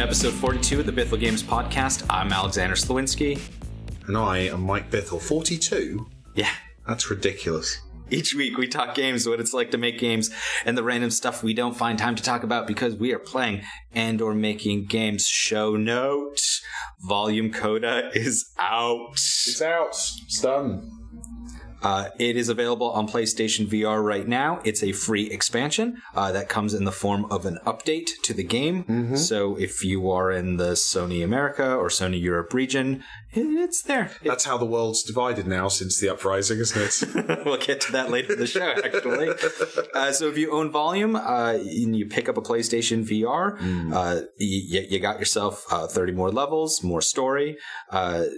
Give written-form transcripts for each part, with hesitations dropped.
episode 42 of the Bithell Games Podcast. I'm Alexander Slawinski. And I am Mike Bithell. 42? Yeah. That's ridiculous. Each week we talk games, what it's like to make games, and the random stuff we don't find time to talk about because we are playing and or making games. Show note, Volume Coda is out. It's out. It's done. It is available on PlayStation VR right now. It's a free expansion that comes in the form of an update to the game. Mm-hmm. So if you are in the Sony America or Sony Europe region, it's there. That's how the world's divided now since the uprising, isn't it? We'll get to that later in the show, actually. So if you own Volume and you pick up a PlayStation VR, you got yourself 30 more levels, more story.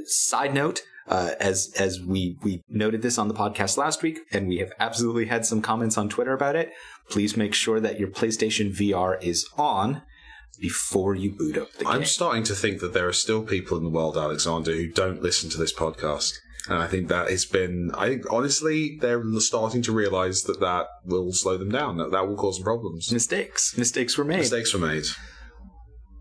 Side note, as we noted this on the podcast last week, and we have absolutely had some comments on Twitter about it, please make sure that your PlayStation VR is on before you boot up the game. I'm starting to think that there are still people in the world, Alexander, who don't listen to this podcast. And I think that has been, honestly, they're starting to realize that will slow them down, that will cause some problems. Mistakes were made.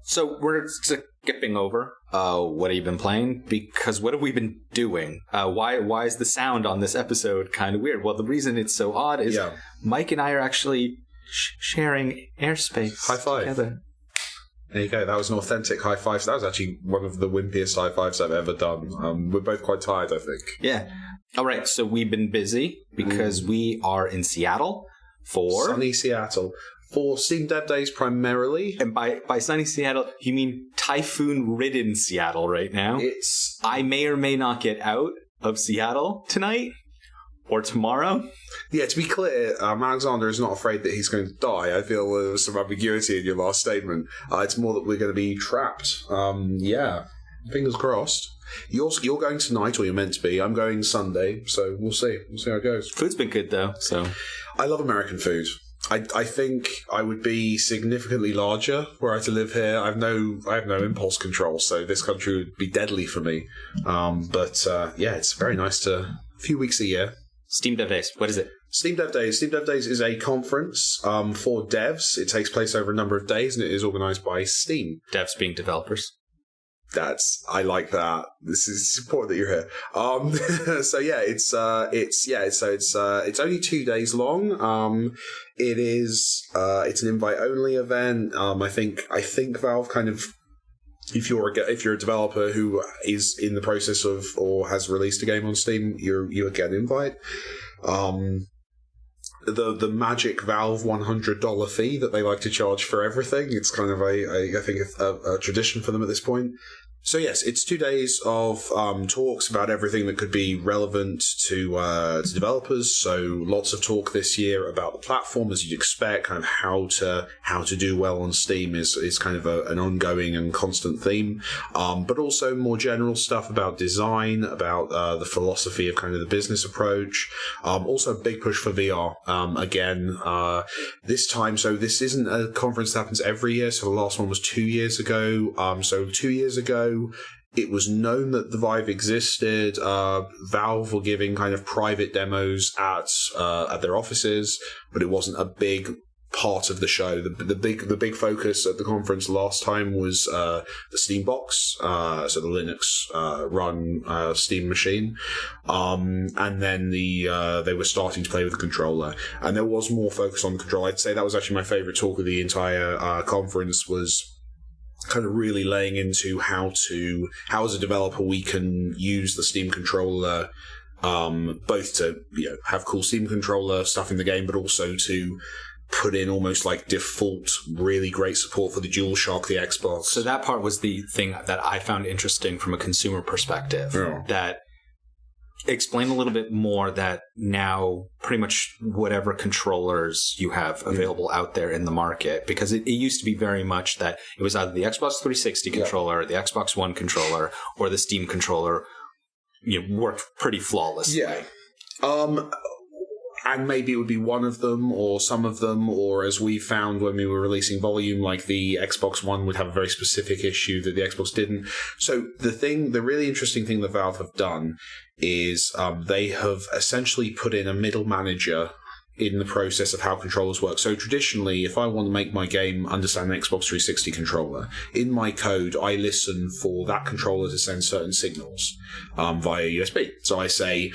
So we're skipping over what have you been playing, because what have we been doing? Why is the sound on this episode kind of weird? Well, the reason it's so odd is Mike and I are actually sharing airspace. High five. Together. There you go. That was an authentic high five. So that was actually one of the wimpiest high fives I've ever done. We're both quite tired, I think. Yeah. All right. So we've been busy because we are in Seattle for... Sunny Seattle. For Steam Dev Days primarily. And by sunny Seattle, you mean typhoon-ridden Seattle right now? I may or may not get out of Seattle tonight or tomorrow. Yeah, to be clear, Alexander is not afraid that he's going to die. I feel there was some ambiguity in your last statement. It's more that we're going to be trapped. Yeah, fingers crossed. You're going tonight, or you're meant to be. I'm going Sunday, so we'll see. We'll see how it goes. Food's been good, though. So I love American food. I think I would be significantly larger were I to live here. I have no impulse control, so this country would be deadly for me. But it's very nice to a few weeks a year. Steam Dev Days, what is it? Steam Dev Days. Steam Dev Days is a conference for devs. It takes place over a number of days, and it is organised by Steam. Devs being developers. I like that. This is important that you're here. So yeah, it's only 2 days long. It's an invite only event. I think Valve kind of, if you're a developer who is in the process of or has released a game on Steam, you get an invite. The magic Valve $100 fee that they like to charge for everything. It's kind of a tradition for them at this point. So yes, it's 2 days of talks about everything that could be relevant to developers. So lots of talk this year about the platform, as you'd expect. Kind of how to do well on Steam is kind of an ongoing and constant theme. But also more general stuff about design, about the philosophy of kind of the business approach. Also a big push for VR. Again, this time. So this isn't a conference that happens every year. So the last one was 2 years ago. So 2 years ago, it was known that the Vive existed. Valve were giving kind of private demos at their offices, but it wasn't a big part of the show. The big focus at the conference last time was the Steam Box, so the Linux run Steam machine, and then they were starting to play with the controller, and there was more focus on the controller. I'd say that was actually my favorite talk of the entire conference, was kind of really laying into how as a developer we can use the Steam controller, both to have cool Steam controller stuff in the game, but also to put in almost like default really great support for the Dualshock, the Xbox. So that part was the thing that I found interesting from a consumer perspective. Yeah. That explain a little bit more that now pretty much whatever controllers you have available out there in the market, because it used to be very much that it was either the Xbox 360 controller, the Xbox One controller, or the Steam controller, worked pretty flawlessly. Yeah. And maybe it would be one of them or some of them, or as we found when we were releasing Volume, like the Xbox One would have a very specific issue that the Xbox didn't. So the really interesting thing that Valve have done is they have essentially put in a middle manager in the process of how controllers work. So traditionally, if I want to make my game understand an Xbox 360 controller, in my code, I listen for that controller to send certain signals via USB. So I say,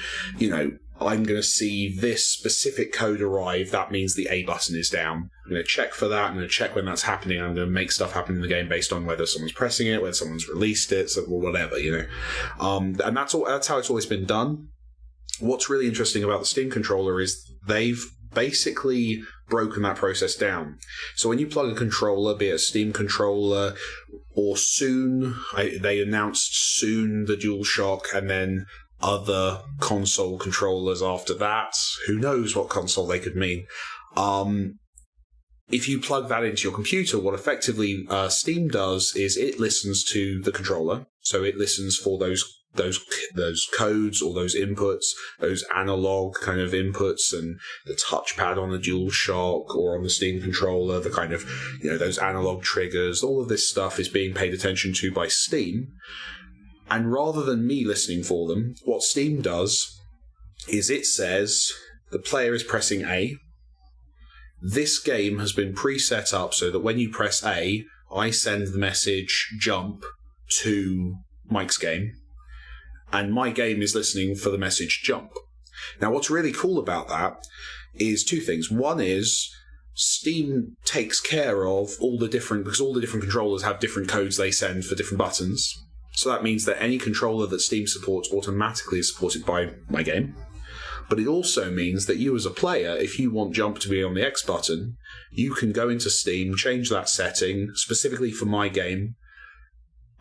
I'm going to see this specific code arrive. That means the A button is down. I'm going to check for that. I'm going to check when that's happening. I'm going to make stuff happen in the game based on whether someone's pressing it, whether someone's released it, or whatever, And that's how it's always been done. What's really interesting about the Steam controller is they've basically broken that process down. So when you plug a controller, be it a Steam controller, or soon, they announced soon the Dualshock, and then other console controllers after that. Who knows what console they could mean. If you plug that into your computer, what effectively Steam does is it listens to the controller. So it listens for those codes or those inputs, those analog kind of inputs, and the touchpad on the DualShock or on the Steam controller, the kind of, those analog triggers, all of this stuff is being paid attention to by Steam. And rather than me listening for them, what Steam does is it says the player is pressing A. This game has been preset up so that when you press A, I send the message jump to Mike's game, and my game is listening for the message jump. Now, what's really cool about that is two things. One is Steam takes care of because all the different controllers have different codes they send for different buttons. So that means that any controller that Steam supports automatically is supported by my game. But it also means that you as a player, if you want jump to be on the X button, you can go into Steam, change that setting specifically for my game,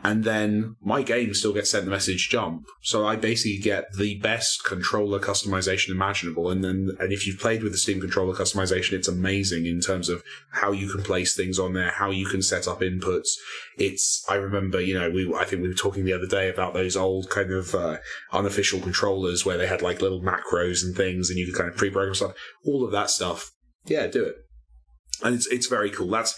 and then my game still gets sent the message jump. So I basically get the best controller customization imaginable. And if you've played with the Steam controller customization, it's amazing in terms of how you can place things on there, how you can set up inputs. I remember, I think we were talking the other day about those old kind of unofficial controllers where they had like little macros and things, and you could kind of pre-program stuff. All of that stuff. Yeah, do it. And it's very cool. That's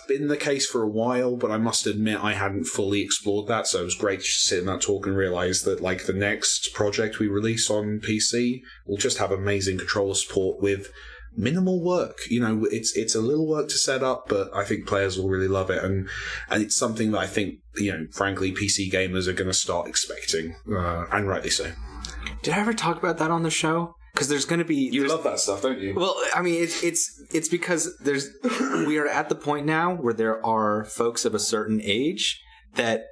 been the case for a while, but I must admit I hadn't fully explored that, so it was great to sit in that talk and realise that like the next project we release on PC will just have amazing controller support with minimal work. It's a little work to set up, but I think players will really love it, and it's something that I think, frankly, PC gamers are going to start expecting, and rightly so. Did I ever talk about that on the show? Because there's going to be... You love that stuff, don't you? Well, I mean, it's because we are at the point now where there are folks of a certain age that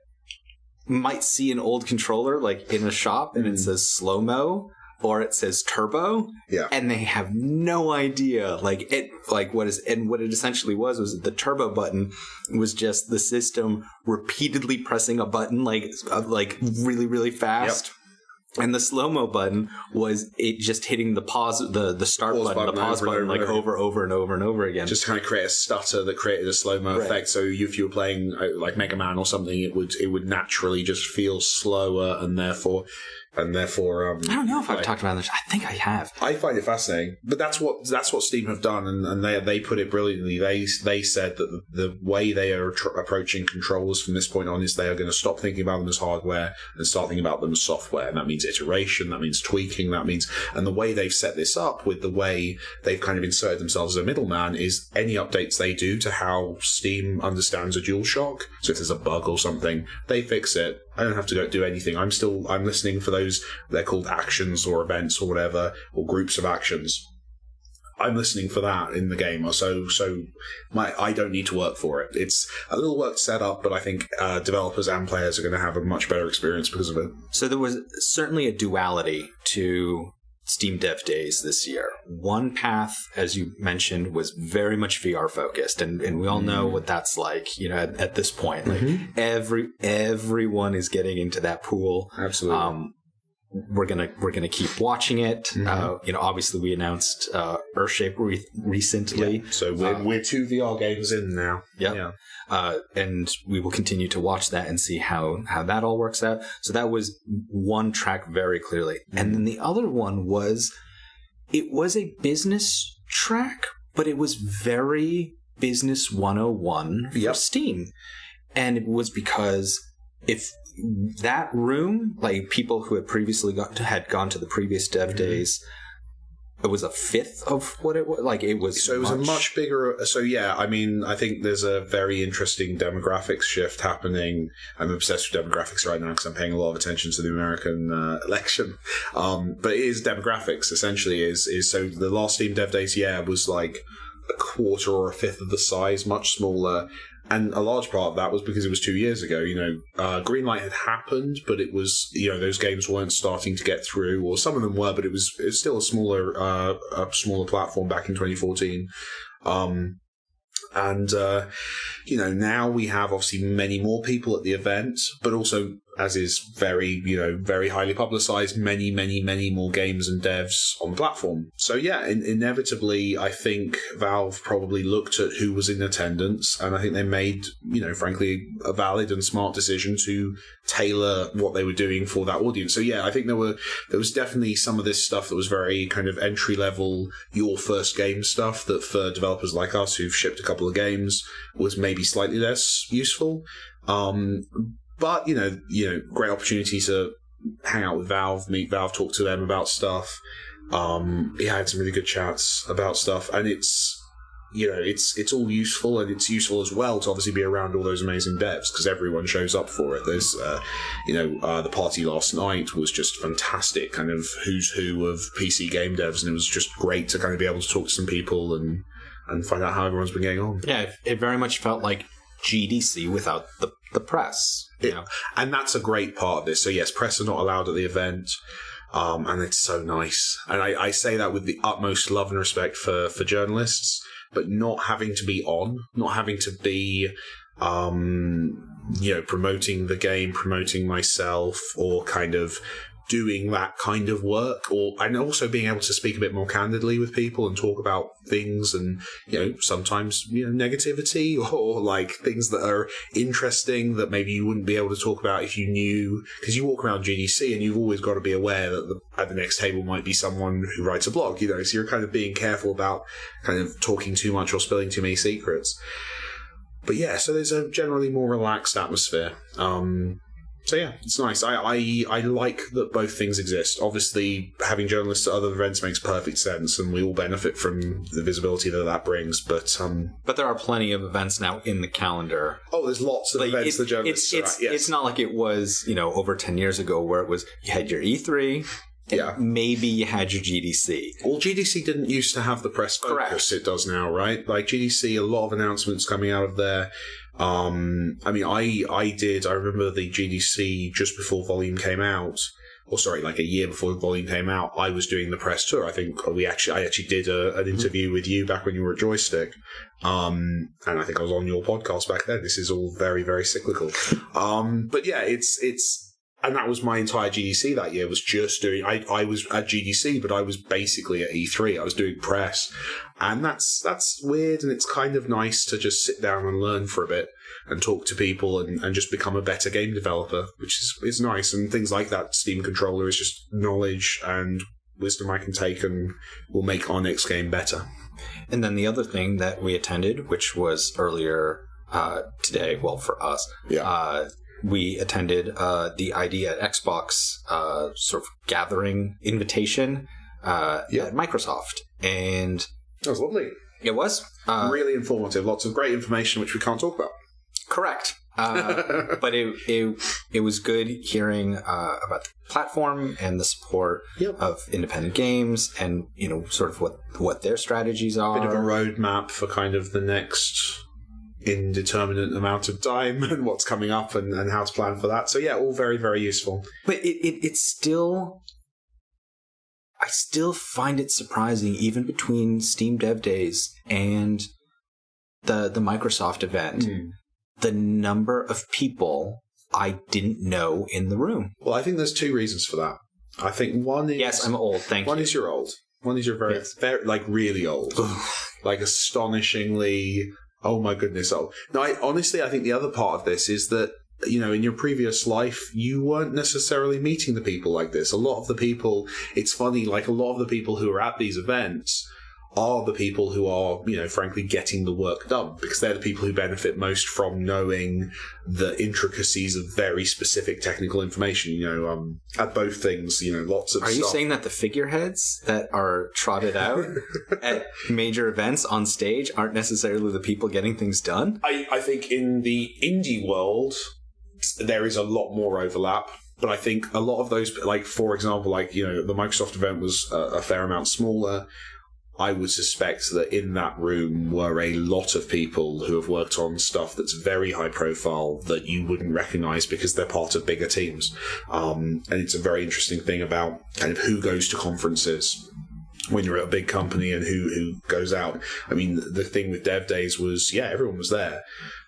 might see an old controller like in a shop and it says slow-mo or it says turbo, and they have no idea what it essentially was the turbo button was just the system repeatedly pressing a button like really, really fast. Yep. And the slow-mo button was it just hitting the pause, the start button, the pause button, like over and over again. Just to kind of create a stutter that created a slow-mo effect. So if you were playing like Mega Man or something, it would naturally just feel slower, and therefore I don't know if I've talked about this. I think I have. I find it fascinating, but that's what Steam have done, and they put it brilliantly. They said that the way they are approaching controllers from this point on is they are going to stop thinking about them as hardware and start thinking about them as software, and that means iteration, that means tweaking, and the way they've set this up with the way they've kind of inserted themselves as a middleman is any updates they do to how Steam understands a DualShock. So if there's a bug or something, they fix it. I don't have to go do anything. I'm listening for those, they're called actions or events or whatever, or groups of actions. I'm listening for that in the game. So I don't need to work for it. It's a little work set up, but I think developers and players are going to have a much better experience because of it. So there was certainly a duality to Steam Dev Days this year. One path, as you mentioned, was very much VR focused, and we all know what that's like. At this point, like everyone is getting into that pool. Absolutely. We're gonna keep watching it. Obviously we announced Earthshape recently. Yeah. So we're 2 VR games in now. Yeah. And we will continue to watch that and see how that all works out. So that was one track very clearly. And then the other one was a business track, but it was very business 101 for Steam. And it was because if that room, like people who had previously had gone to the previous dev days, it was a fifth of what it was. Like, it was So it was a much bigger... So, yeah, I mean, I think there's a very interesting demographics shift happening. I'm obsessed with demographics right now because I'm paying a lot of attention to the American election. But it is demographics, essentially, is so the last Steam Dev Days, was like a quarter or a fifth of the size, much smaller. And a large part of that was because it was 2 years ago. Greenlight had happened, but it was, those games weren't starting to get through, or some of them were, but it was still a smaller platform back in 2014. Now we have obviously many more people at the event, but also, as is very highly publicized, many more games and devs on the platform. So inevitably, I think Valve probably looked at who was in attendance, and I think they made, frankly, a valid and smart decision to tailor what they were doing for that audience. So I think there was definitely some of this stuff that was very kind of entry level, your first game stuff that for developers like us who've shipped a couple of games was maybe slightly less useful. But, great opportunity to hang out with Valve, meet Valve, talk to them about stuff. I had some really good chats about stuff, and it's all useful, and it's useful as well to obviously be around all those amazing devs because everyone shows up for it. There's, the party last night was just fantastic, kind of who's who of PC game devs, and it was just great to kind of be able to talk to some people and find out how everyone's been getting on. Yeah, it very much felt like GDC without the press. And that's a great part of this. So yes, press are not allowed at the event, and it's so nice. And I say that with the utmost love and respect for journalists, but not having to be on, not having to be, promoting the game, promoting myself, or kind of doing that kind of work, and also being able to speak a bit more candidly with people and talk about things and, sometimes, negativity or like things that are interesting that maybe you wouldn't be able to talk about if you knew, because you walk around GDC and you've always got to be aware that at the next table might be someone who writes a blog, so you're kind of being careful about kind of talking too much or spilling too many secrets. But so there's a generally more relaxed atmosphere. So it's nice. I like that both things exist. Obviously, having journalists at other events makes perfect sense, and we all benefit from the visibility that brings. But there are plenty of events now in the calendar. Oh, there's lots of events the journalists are at. Yes. It's not like it was, over 10 years ago where it was you had your E3. Maybe you had your GDC. Well, GDC didn't used to have the press focus. Correct. It does now, right? Like GDC, a lot of announcements coming out of there. I remember the GDC just before Volume came out, like a year before Volume came out. I was doing the press tour. I think I actually did an interview with you back when you were at Joystick. And I think I was on your podcast back then. This is all very, very cyclical. But it's, and that was my entire GDC that year, was just doing, I was at GDC, but I was basically at E3. I was doing press. And that's weird, and it's kind of nice to just sit down and learn for a bit and talk to people and just become a better game developer, which is nice. And things like that Steam controller is just knowledge and wisdom I can take and will make our next game better. And then the other thing that we attended, which was earlier today, well, for us, we attended the ID at Xbox sort of gathering invitation at Microsoft. And that was lovely. It was. Really informative. Lots of great information which we can't talk about. Correct. But it was good hearing about the platform and the support of independent games and, sort of what their strategies are. Bit of a roadmap for kind of the next indeterminate amount of time and what's coming up and how to plan for that. So all very, very useful. But it's still... I still find it surprising, even between Steam Dev Days and the Microsoft event, the number of people I didn't know in the room. Well, I think there's two reasons for that. I think one is... Yes, I'm old, thank you. One is you're old. One is you're very, like, really old. Like, astonishingly, oh my goodness, old. Now, I think the other part of this is that, in your previous life, you weren't necessarily meeting the people like this. A lot of the people, it's funny, like a lot of the people who are at these events are the people who are, frankly, getting the work done, because they're the people who benefit most from knowing the intricacies of very specific technical information, at both things, lots of stuff. Are you saying that the figureheads that are trotted out at major events on stage aren't necessarily the people getting things done? I think in the indie world, there is a lot more overlap. But I think a lot of those, like, for example, the Microsoft event was a fair amount smaller. I would suspect that in that room were a lot of people who have worked on stuff that's very high profile that you wouldn't recognize because they're part of bigger teams. And it's a very interesting thing about kind of who goes to conferences when you're at a big company and who goes out. I mean, the thing with Dev Days was, everyone was there.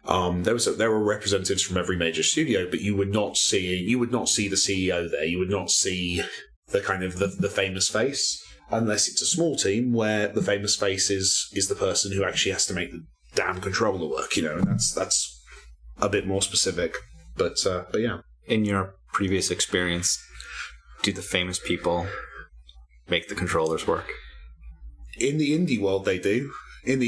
There were representatives from every major studio, but you would not see the CEO there. You would not see the kind of the famous face, unless it's a small team where the famous face is the person who actually has to make the damn controller work, and that's a bit more specific. But yeah. In your previous experience, do the famous people make the controllers work? In the indie world, they do. It's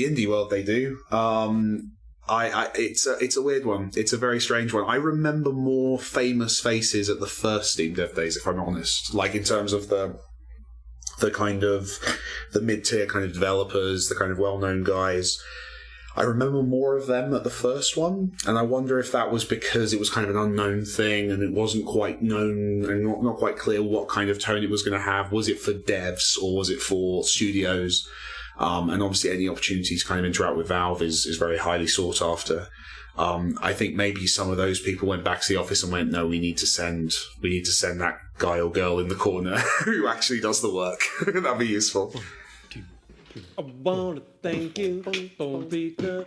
a weird one. It's a very strange one. I remember more famous faces at the first Steam Dev Days, if I'm honest. Like, in terms of the kind of the mid-tier kind of developers, the kind of well-known guys. I remember more of them at the first one, and I wonder if that was because it was kind of an unknown thing and it wasn't quite known and not quite clear what kind of tone it was going to have. Was it for devs or was it for studios? And obviously any opportunity to kind of interact with Valve is very highly sought after. I think maybe some of those people went back to the office and went, no, we need to send that guy or girl in the corner who actually does the work. That'd be useful. I wanna thank you for reading the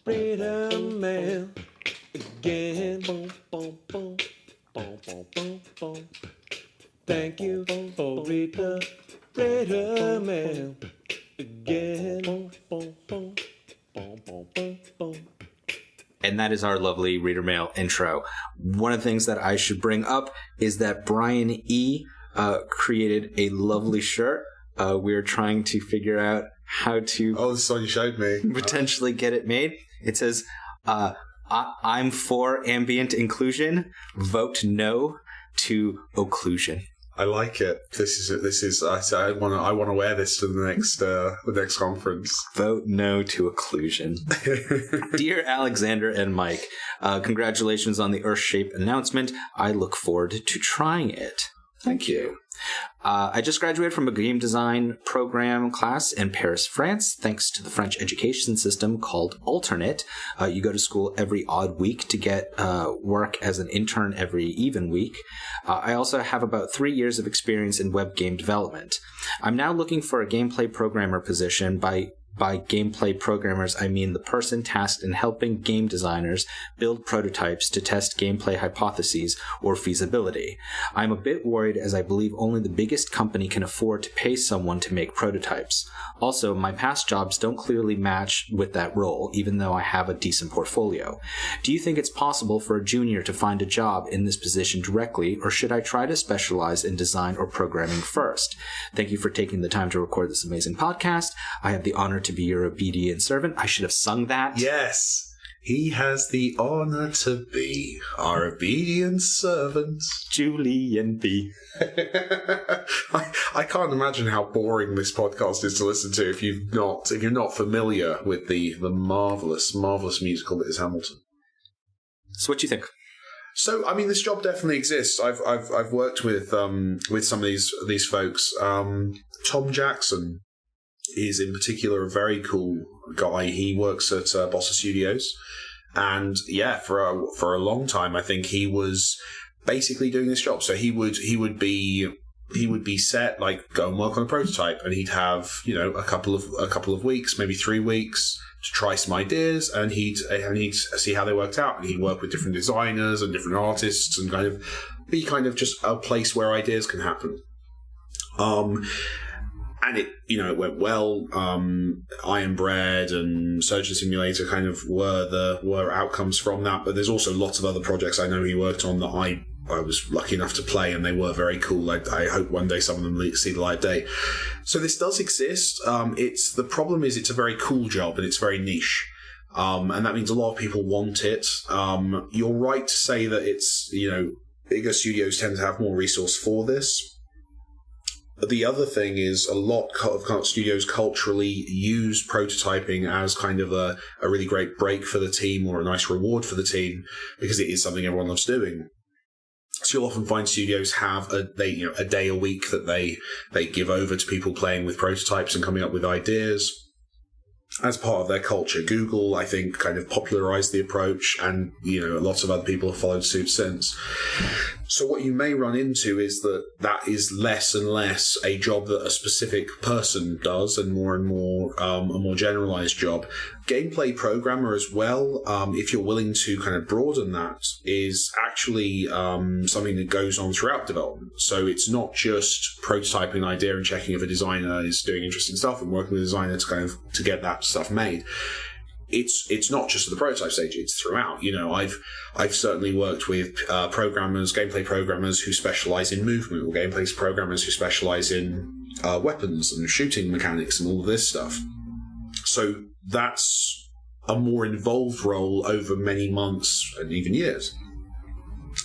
freedom mail again. Thank you for reading the freedom mail again. And that is our lovely reader mail intro. One of the things that I should bring up is that Brian E. created a lovely shirt. We're trying to figure out how to... Oh, this is one you showed me. Potentially get it made. It says, I'm for ambient inclusion. Vote no to occlusion. I like it. This is. I want to wear this to the next conference. Vote no to occlusion. Dear Alexander and Mike, congratulations on the Earthshape announcement. I look forward to trying it. Thank you. I just graduated from a game design program class in Paris, France, thanks to the French education system called Alternate. You go to school every odd week to get work as an intern every even week. I also have about 3 years of experience in web game development. I'm now looking for a gameplay programmer position. By gameplay programmers, I mean the person tasked in helping game designers build prototypes to test gameplay hypotheses or feasibility. I'm a bit worried as I believe only the biggest company can afford to pay someone to make prototypes. Also, my past jobs don't clearly match with that role, even though I have a decent portfolio. Do you think it's possible for a junior to find a job in this position directly, or should I try to specialize in design or programming first? Thank you for taking the time to record this amazing podcast. I have the honor to be your obedient servant. I should have sung that. Yes. He has the honor to be our obedient servant. Julian B. I can't imagine how boring this podcast is to listen to if you're not familiar with the marvelous musical that is Hamilton. So what do you think? So, I mean, this job definitely exists. I've worked with some of these folks. Tom Jackson is in particular a very cool guy. He works at Bossa Studios, and yeah, for a long time, I think he was basically doing this job. So he would be set, like, go and work on a prototype, and he'd have a couple of weeks, maybe 3 weeks, to try some ideas, and he'd see how they worked out, and he'd work with different designers and different artists, and kind of be just a place where ideas can happen. And it went well. Iron Bread and Surgeon Simulator kind of were outcomes from that. But there's also lots of other projects I know he worked on that I was lucky enough to play, and they were very cool. I hope one day some of them see the light of day. So this does exist. The problem is it's a very cool job, and it's very niche. And that means a lot of people want it. You're right to say that it's, bigger studios tend to have more resource for this. But the other thing is a lot of studios culturally use prototyping as kind of a really great break for the team or a nice reward for the team, because it is something everyone loves doing. So you'll often find studios have a day a week that they give over to people playing with prototypes and coming up with ideas as part of their culture. Google, I think, kind of popularized the approach, and lots of other people have followed suit since. So what you may run into is that is less and less a job that a specific person does, and more a more generalized job. Gameplay programmer as well, if you're willing to kind of broaden that, is actually something that goes on throughout development. So it's not just prototyping an idea and checking if a designer is doing interesting stuff and working with a designer to get that stuff made. It's not just at the prototype stage, it's throughout. I've certainly worked with gameplay programmers who specialize in movement, or gameplay programmers who specialize in weapons and shooting mechanics and all of this stuff. So that's a more involved role over many months and even years.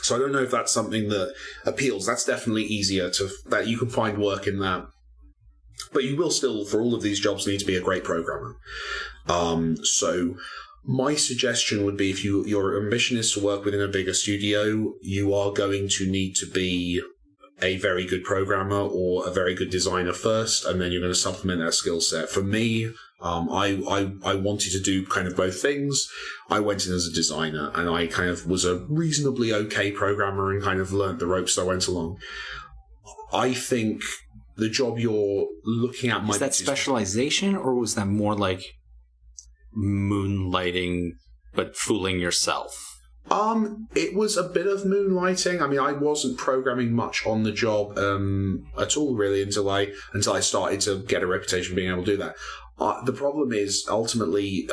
So I don't know if that's something that appeals. That's definitely easier that you can find work in that. But you will still, for all of these jobs, need to be a great programmer. So my suggestion would be, if your ambition is to work within a bigger studio, you are going to need to be a very good programmer or a very good designer first, and then you're going to supplement that skill set. For me, I wanted to do kind of both things. I went in as a designer, and I kind of was a reasonably okay programmer and kind of learnt the ropes as I went along. I think the job you're looking at might... Is that specialization, or was that more like moonlighting but fooling yourself? It was a bit of moonlighting. I mean, I wasn't programming much on the job at all, really, until I started to get a reputation of being able to do that. The problem is, ultimately,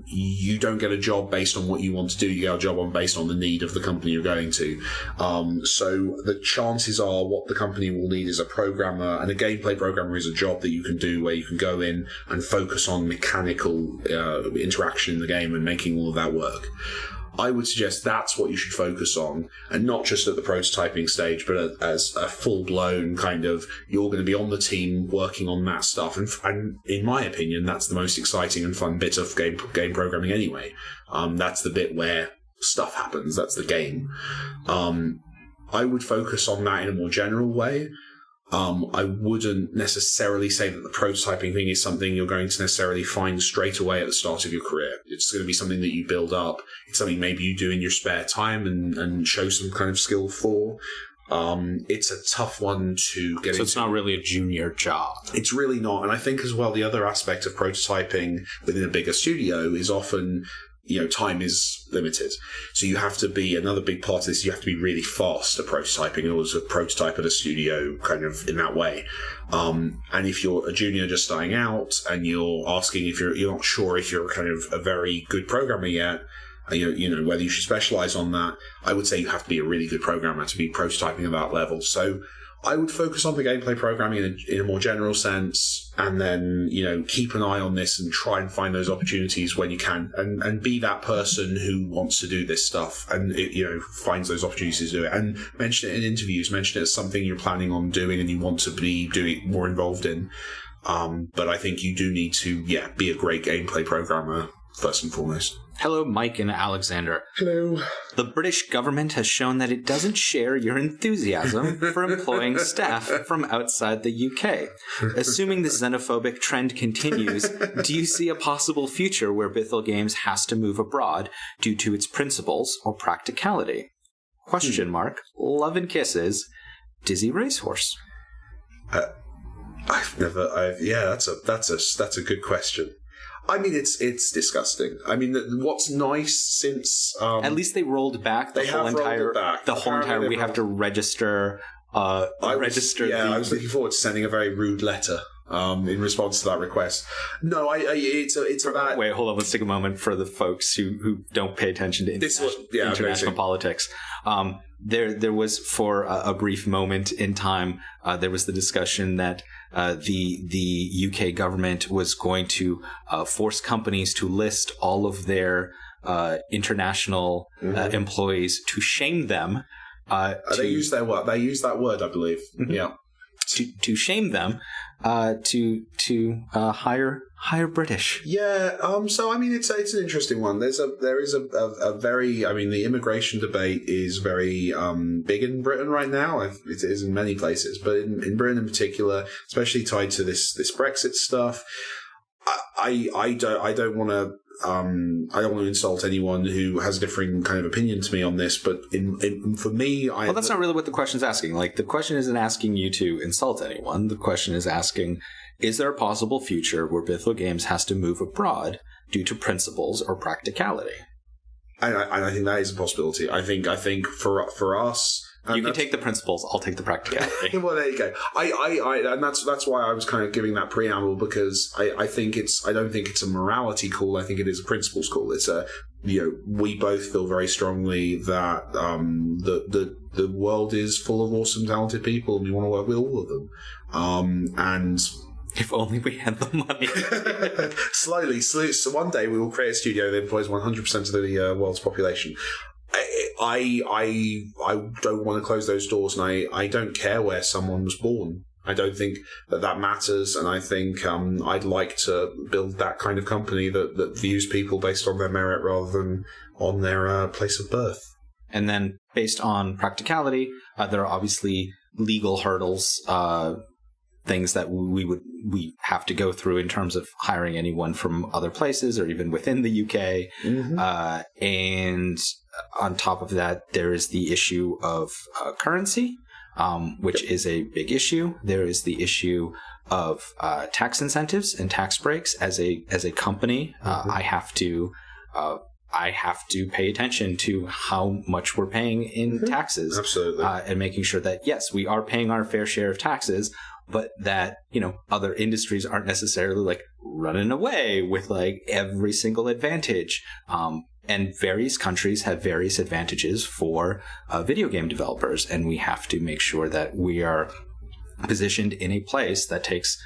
you don't get a job based on what you want to do. You get a job based on the need of the company you're going to. So the chances are what the company will need is a programmer, and a gameplay programmer is a job that you can do where you can go in and focus on mechanical interaction in the game and making all of that work. I would suggest that's what you should focus on, and not just at the prototyping stage, but as a full-blown kind of, you're going to be on the team working on that stuff. And in my opinion, that's the most exciting and fun bit of game programming anyway. That's the bit where stuff happens. That's the game. I would focus on that in a more general way. I wouldn't necessarily say that the prototyping thing is something you're going to necessarily find straight away at the start of your career. It's going to be something that you build up. It's something maybe you do in your spare time and show some kind of skill for. It's a tough one to get into. So it's not really a junior job. It's really not. And I think as well, the other aspect of prototyping within a bigger studio is often, time is limited. So you have to be, another big part of this, you have to be really fast at prototyping in order to prototype at a studio kind of in that way. And if you're a junior just starting out and you're asking if you're not sure if you're kind of a very good programmer yet, whether you should specialize on that, I would say you have to be a really good programmer to be prototyping at that level. So I would focus on the gameplay programming in a more general sense, and then, keep an eye on this and try and find those opportunities when you can, and be that person who wants to do this stuff and, finds those opportunities to do it, and mention it in interviews, mention it as something you're planning on doing and you want to be doing more involved in. But I think you do need to, be a great gameplay programmer first and foremost. Hello, Mike and Alexander. Hello. The British government has shown that it doesn't share your enthusiasm for employing staff from outside the UK. Assuming the xenophobic trend continues, do you see a possible future where Bithell Games has to move abroad due to its principles or practicality? Question mark. Love and kisses. Dizzy Racehorse. That's a good question. I mean, it's disgusting. I mean, what's nice since at least they rolled back the whole entire. We have to register. I was looking forward to sending a very rude letter in response to that request. No, it's about... Wait, hold on. Let's take a moment for the folks who don't pay attention to international politics. There was, for a brief moment in time, there was the discussion that the UK government was going to force companies to list all of their international employees to shame them. They use that word, I believe. Mm-hmm. Yeah. To shame them to hire British. Yeah. So I mean, it's an interesting one. There is a very, I mean, the immigration debate is very big in Britain right now. It is in many places, but in Britain in particular, especially tied to this Brexit stuff. I don't want to insult anyone who has a different kind of opinion to me on this, but for me, well, that's not really what the question's asking. Like, the question isn't asking you to insult anyone. The question is asking, is there a possible future where Bithell Games has to move abroad due to principles or practicality? And I think that is a possibility. I think for us. You can take the principles. I'll take the practicality. Well, there you go. And that's why I was kind of giving that preamble, because I don't think it's a morality call. I think it is a principles call. It's we both feel very strongly that the world is full of awesome, talented people, and we want to work with all of them. And if only we had the money. Slowly, so one day we will create a studio that employs 100% of the world's population. I don't want to close those doors, and I don't care where someone was born. I don't think that matters, and I think I'd like to build that kind of company that views people based on their merit rather than on their place of birth. And then, based on practicality, there are obviously legal hurdles, things that we have to go through in terms of hiring anyone from other places or even within the UK. Mm-hmm. And on top of that, there is the issue of currency, which is a big issue. There is the issue of tax incentives and tax breaks. As a company, mm-hmm. I have to pay attention to how much we're paying in mm-hmm. taxes. Absolutely. And making sure that, yes, we are paying our fair share of taxes, but that, other industries aren't necessarily like running away with like every single advantage. And various countries have various advantages for video game developers, and we have to make sure that we are positioned in a place that takes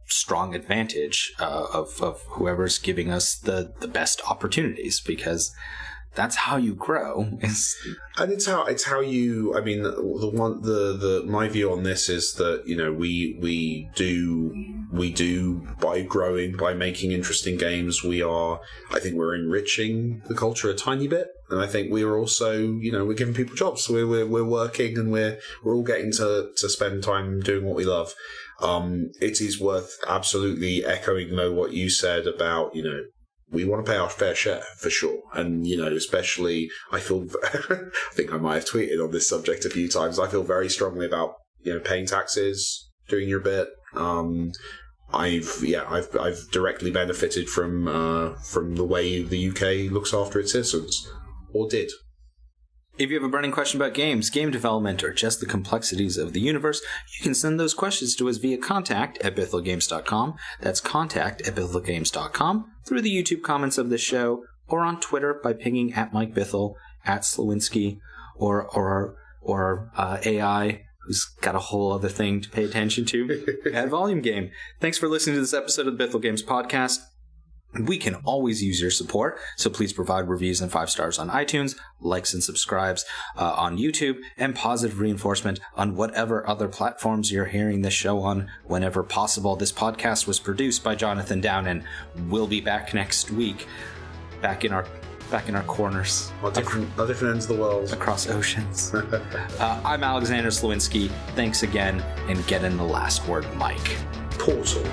strong advantage of whoever's giving us the best opportunities, because that's how you grow. And it's how you. I mean, my view on this is that we do by growing, by making interesting games. I think we're enriching the culture a tiny bit, and I think we're also we're giving people jobs. So we're working, and we're all getting to spend time doing what we love. It is worth absolutely echoing though what you said about we want to pay our fair share for sure, and especially I feel I think I might have tweeted on this subject a few times. I feel very strongly about paying taxes, doing your bit. I've directly benefited from the way the UK looks after its citizens, or did. If you have a burning question about games, game development, or just the complexities of the universe, you can send those questions to us via contact@BithelGames.com. That's contact@BithelGames.com, through the YouTube comments of this show, or on Twitter by pinging @Mike Bithell, @Slowinski, or AI, who's got a whole other thing to pay attention to, at Volume Game. Thanks for listening to this episode of the Bithell Games Podcast. We can always use your support, so please provide reviews and 5 stars on iTunes, likes and subscribes on YouTube, and positive reinforcement on whatever other platforms you're hearing this show on whenever possible. This podcast was produced by Jonathan Downen. We'll be back next week, back in our corners. Different ends of the world. Across oceans. I'm Alexander Slowinski. Thanks again, and get in the last word, Mike. Portal.